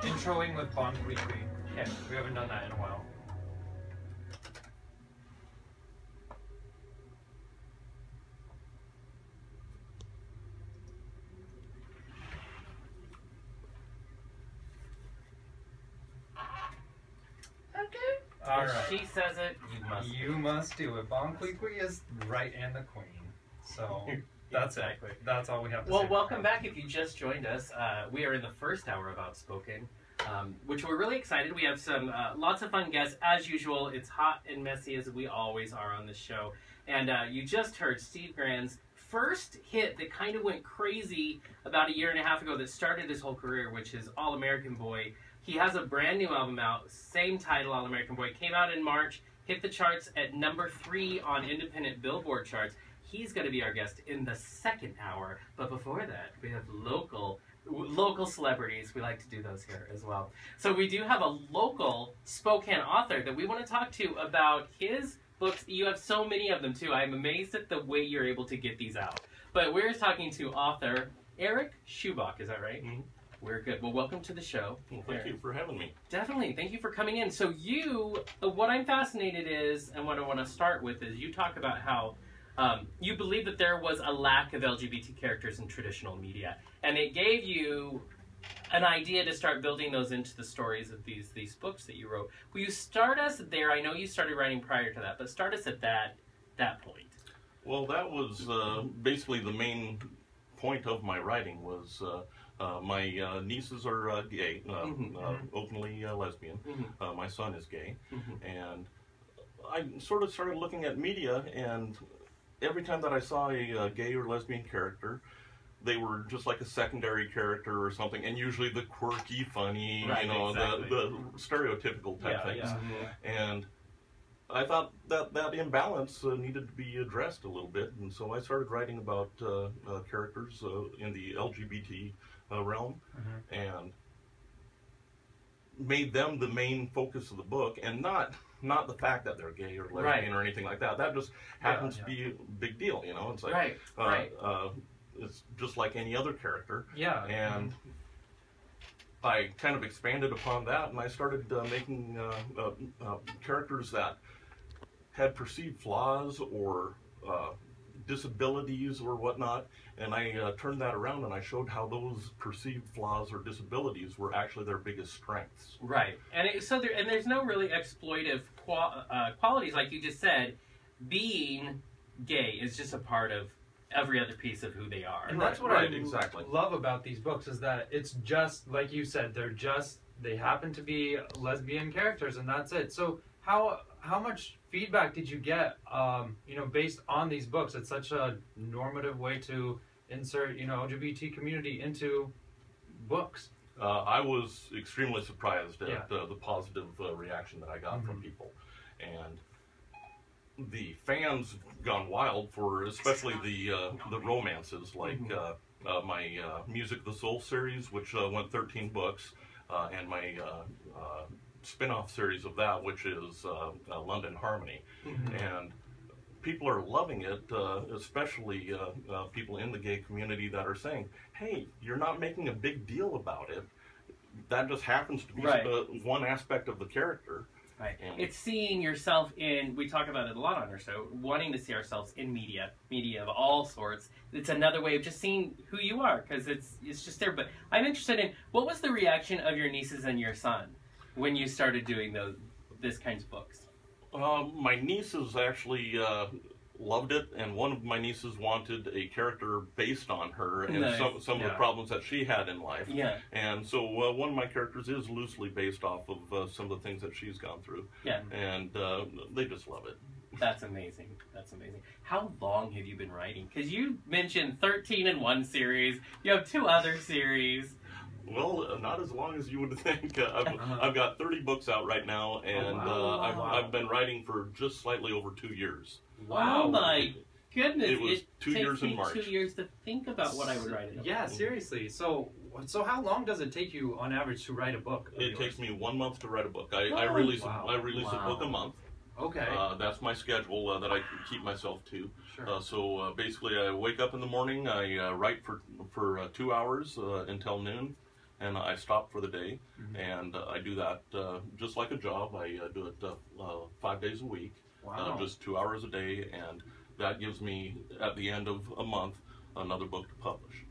Introing with Bon Qui Qui. Okay, we haven't done that in a while. All right. She says it, you must do it. Bon Qui Qui is right and the queen. So that's exactly. That's all we have to say. Well, welcome back if you just joined us. We are in the first hour of Outspoken, which we're really excited. We have some lots of fun guests. As usual, it's hot and messy as we always are on this show. And you just heard Steve Grand's first hit that kind of went crazy about a year and a half ago that started his whole career, which is All American Boy. He has a brand new album out, same title, All American Boy. Came out in March, hit the charts at number 3 on independent Billboard charts. He's going to be our guest in the second hour. But before that, we have local celebrities. We like to do those here as well. So we do have a local Spokane author that we want to talk to about his books. You have so many of them, too. I'm amazed at the way you're able to get these out. But we're talking to author Erik Schubach. Is that right? Mm-hmm. We're good. Well, welcome to the show. Well, thank you for having me. Definitely. Thank you for coming in. So what I'm fascinated is, and what I want to start with is, you talk about how you believe that there was a lack of LGBT characters in traditional media, and it gave you an idea to start building those into the stories of these books that you wrote. Will you start us there? I know you started writing prior to that, but start us at that point. Well, that was basically the main point of my writing was my nieces are gay, openly lesbian. Mm-hmm. My son is gay. Mm-hmm. And I sort of started looking at media, and every time that I saw a gay or lesbian character, they were just like a secondary character or something, and usually the quirky, funny, right, exactly. the stereotypical type things. Yeah. And I thought that imbalance needed to be addressed a little bit, and so I started writing about characters in the LGBT realm, and made them the main focus of the book, and not the fact that they're gay or lesbian or anything like that. That just happens to be a big deal, you know. It's like it's just like any other character. Yeah. And I kind of expanded upon that, and I started making characters that had perceived flaws or disabilities or whatnot, and I turned that around and I showed how those perceived flaws or disabilities were actually their biggest strengths. Right, and there's no really exploitive qualities, like you just said. Being gay is just a part of every other piece of who they are. And that's what I love about these books, is that it's just, like you said, they happen to be lesbian characters, and that's it. So how much feedback did you get, based on these books? It's such a normative way to insert, LGBT community into books. I was extremely surprised at the positive reaction that I got from people. And the fans have gone wild for especially the romances, like my Music of the Soul series, which went 13 books, and my spin-off series of that, which is London Harmony. And people are loving it, especially people in the gay community that are saying, hey, you're not making a big deal about it. That just happens to be one aspect of the character. Right. It's seeing yourself in, we talk about it a lot on our show, wanting to see ourselves in media of all sorts. It's another way of just seeing who you are, because it's just there. But I'm interested in, what was the reaction of your nieces and your son when you started doing this kinds of books? My nieces actually loved it, and one of my nieces wanted a character based on her and some of the problems that she had in life. Yeah. And so one of my characters is loosely based off of some of the things that she's gone through. Yeah. And they just love it. That's amazing. That's amazing. How long have you been writing? Because you mentioned 13 in one series. You have 2 other series. Well, not as long as you would think. I've got 30 books out right now, and I've been writing for just slightly over 2 years. Wow, my goodness! It was 2 years in March. 2 years to think about what I would write. Yeah, seriously. So how long does it take you on average to write a book? It takes me 1 month to write a book. I release a book a month. Okay. That's my schedule that I keep myself to. Sure. So basically, I wake up in the morning. I write for 2 hours until noon, and I stop for the day, and I do that just like a job. I do it 5 days a week, just 2 hours a day, and that gives me, at the end of a month, another book to publish.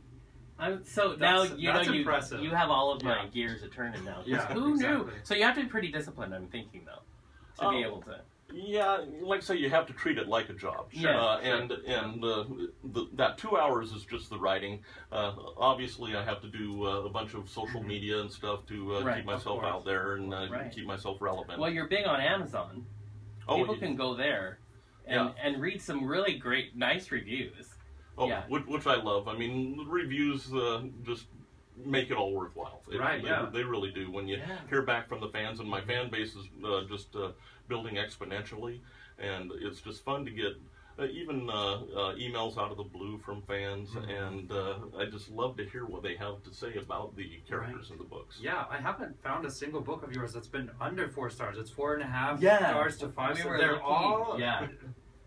So now you have all of my gears a turning now. Who knew? So you have to be pretty disciplined, I'm thinking, though, to be able to. Yeah, like I say, you have to treat it like a job. And that 2 hours is just the writing. Obviously, I have to do a bunch of social media and stuff to keep myself out there and keep myself relevant. Well, you're big on Amazon. People can go there and read some really great, nice reviews. Which I love. I mean, the reviews just make it all worthwhile. They really do. When you hear back from the fans, and my fan base is just building exponentially, and it's just fun to get even emails out of the blue from fans, and I just love to hear what they have to say about the characters in the books. Yeah, I haven't found a single book of yours that's been under 4 stars. It's 4.5 stars to 5 stars. They're all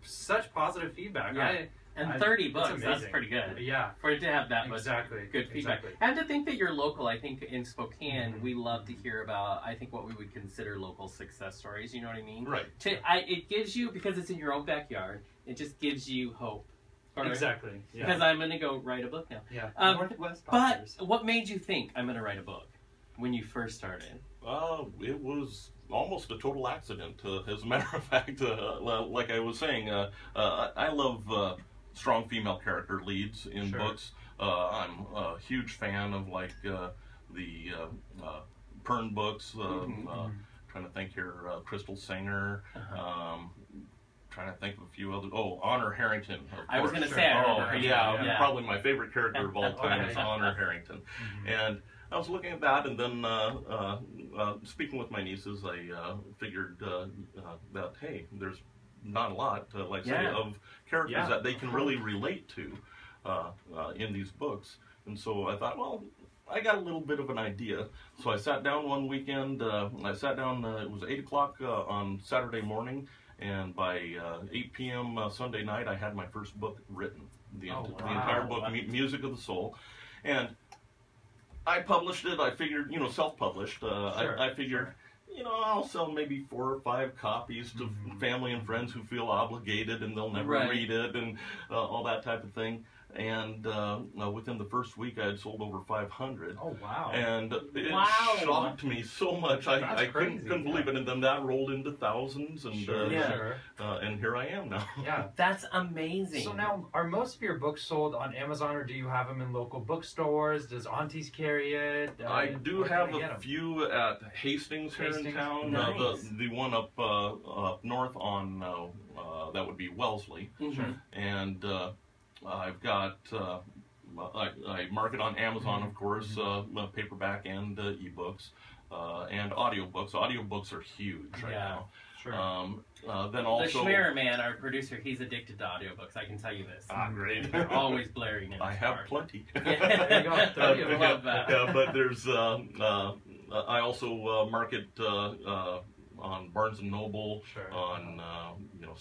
such positive feedback. And 30 books, that's pretty good. Yeah. For it to have that much good feedback. And to think that you're local, I think in Spokane, we love to hear about, I think, what we would consider local success stories, you know what I mean? Right. It gives you, because it's in your own backyard, it just gives you hope. Exactly. Yeah. Because I'm going to go write a book now. Yeah. But what made you think I'm going to write a book when you first started? It was almost a total accident. As a matter of fact, like I was saying, I love strong female character leads in books. I'm a huge fan of the Pern books. Trying to think here, Crystal Sanger. Trying to think of a few other. Honor Harrington. I was going to say. Probably my favorite character of all time is Honor Harrington. And I was looking at that, and then speaking with my nieces, I figured that hey, there's not a lot, of characters that they can really relate to in these books. And so I thought, well, I got a little bit of an idea. So I sat down one weekend. It was 8 o'clock on Saturday morning, and by 8 p.m. Sunday night, I had my first book written. The entire book, Music of the Soul. And I published it. I figured, self-published. I figured... I'll sell maybe 4 or 5 copies to family and friends who feel obligated and they'll never read it and all that type of thing. And within the first week, I had sold over 500. Oh, wow. And it shocked me so much. I couldn't believe it. And then that rolled into thousands. And, and here I am now. Yeah. That's amazing. So now, are most of your books sold on Amazon, or do you have them in local bookstores? Does Aunties carry it? I do have a few at Hastings here in town. Nice. The one up north on, that would be Wellesley. And... I've got, I market on Amazon, of course, paperback and ebooks, and audiobooks. Audiobooks are huge right now. Then also... The Schmerer man, our producer, he's addicted to audiobooks, I can tell you this. Great. They're always blaring in his I have plenty. There you go. Love that. But there's, I also market on Barnes & Noble, on,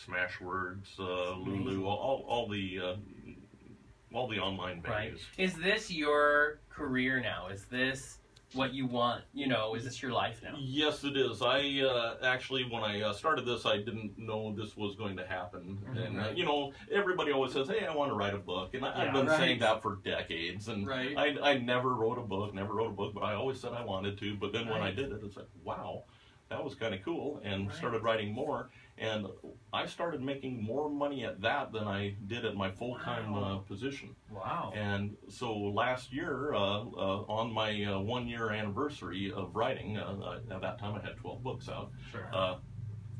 Smashwords, Lulu, all the online venues. Right. Is this your career now? Is this what you want? Is this your life now? Yes, it is. I actually, when I started this, I didn't know this was going to happen. And, everybody always says, hey, I want to write a book. And I've been saying that for decades. And I never wrote a book, but I always said I wanted to. But then when I did it, it's like, wow, that was kind of cool. And started writing more. And I started making more money at that than I did at my full-time position. Wow. And so last year, on my 1-year anniversary of writing, at that time I had 12 books out,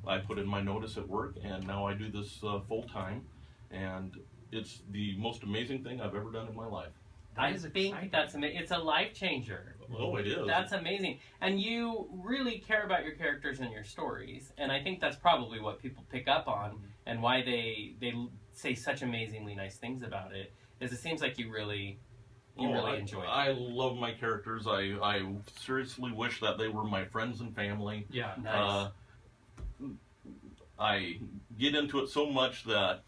I put in my notice at work, and now I do this full-time. And it's the most amazing thing I've ever done in my life. I think that's amazing. It's a life changer. Oh, it is. That's amazing. And you really care about your characters and your stories. And I think that's probably what people pick up on and why they say such amazingly nice things about it, is it seems like you really enjoy it. I love my characters. I seriously wish that they were my friends and family. Yeah. Nice. I get into it so much that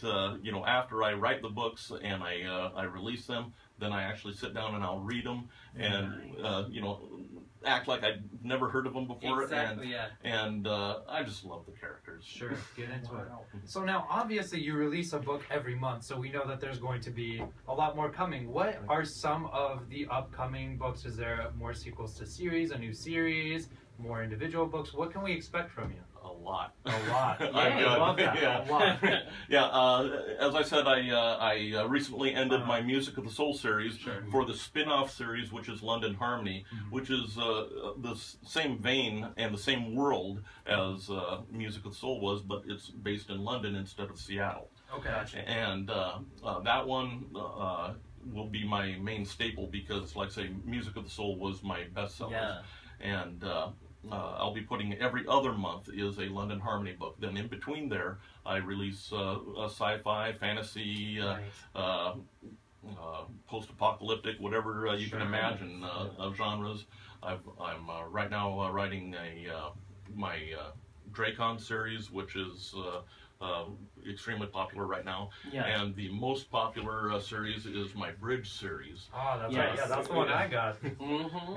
after I write the books and I release them, then I actually sit down and I'll read them and you know, act like I'd never heard of them before. Exactly, and I just love the characters. Sure, get into it. So now, obviously, you release a book every month, so we know that there's going to be a lot more coming. What are some of the upcoming books? Is there more sequels to series, a new series, more individual books? What can we expect from you? A lot. A lot. I love that. Yeah. A lot. As I said, I recently ended my Music of the Soul series for the spin-off series, which is London Harmony, which is the same vein and the same world as Music of the Soul was, but it's based in London instead of Seattle. Okay. Gotcha. And that one will be my main staple because, like I say, Music of the Soul was my bestseller. Yeah. And I'll be putting every other month is a London Harmony book. Then in between there, I release a sci-fi, fantasy, post-apocalyptic, whatever you can imagine of genres. I'm right now writing my Dracon series, which is extremely popular right now. Yeah. And the most popular series is my Bridge series. Oh, that's right. Yeah, that's the one I got.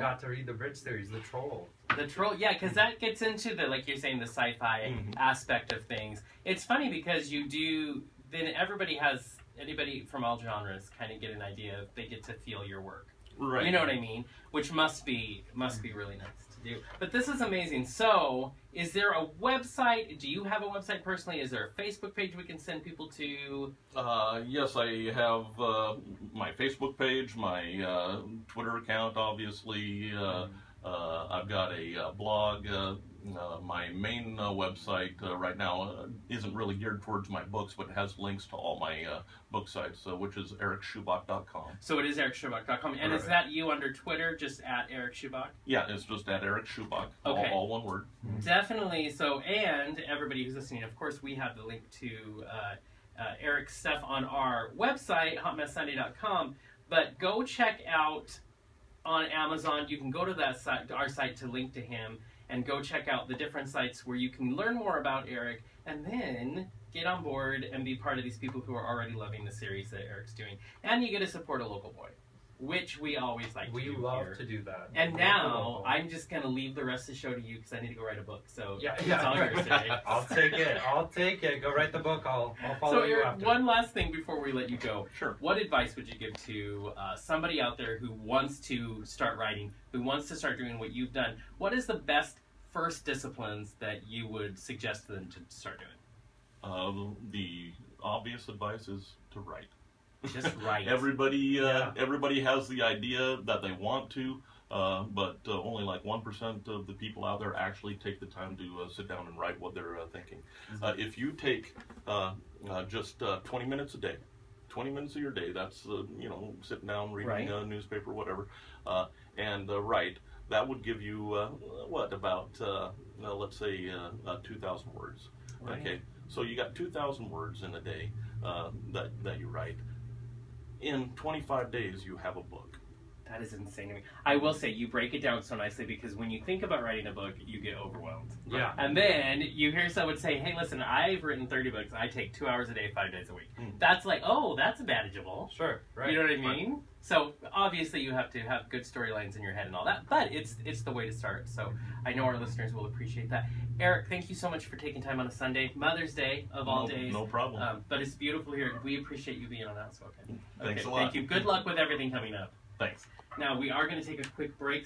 Got to read the Bridge series, The Troll. The Troll, yeah, because that gets into the, like you're saying, the sci-fi aspect of things. It's funny because you do, then anybody from all genres kind of get an idea, they get to feel your work. Right. You know what I mean? Which must be really nice to do. But this is amazing. So, is there a website? Do you have a website personally? Is there a Facebook page we can send people to? Yes, I have my Facebook page, my Twitter account, obviously. I've got a blog. My main website right now isn't really geared towards my books, but has links to all my book sites, which is erikschubach.com. So it is erikschubach.com. And is that you under Twitter, just at Erik Schubach? Yeah, it's just at Erik Schubach, okay. all one word. Definitely. So, and everybody who's listening, of course, we have the link to Erik's stuff on our website, hotmesssunday.com. But go check out on Amazon. You can go to that site, our site, to link to him, and go check out the different sites where you can learn more about Erik, and then get on board and be part of these people who are already loving the series that Erik's doing. And you get to support a local boy, which we always like to do. We love here. to do that. And now, I'm just going to leave the rest of the show to you because I need to go write a book. So yeah. it's all yours today. I'll take it. Go write the book. I'll follow you Eric, after. One last thing before we let you go. Sure. What advice would you give to somebody out there who wants to start writing, who wants to start doing what you've done? What is the best first disciplines that you would suggest to them to start doing? The obvious advice is to write. Just write. Everybody has the idea that they want to, but only like 1% of the people out there actually take the time to sit down and write what they're thinking. If you take just 20 minutes a day, 20 minutes of your day, that's sitting down, reading a newspaper, whatever, and write. That would give you about let's say 2,000 words. Right. Okay, so you got 2,000 words in a day that you write. In 25 days, you have a book. That is insane to me. I will say, you break it down so nicely because when you think about writing a book, you get overwhelmed. Yeah. And then you hear someone say, hey, listen, I've written 30 books. I take 2 hours a day, 5 days a week. That's like, oh, that's manageable. Sure, right. You know what I mean? So obviously you have to have good storylines in your head and all that, but it's the way to start. So I know our listeners will appreciate that. Erik, thank you so much for taking time on a Sunday, Mother's Day of all days. No problem. But it's beautiful here. We appreciate you being on Outspoken. Thanks a lot. Thank you. Good luck with everything coming up. Thanks. Now we are going to take a quick break.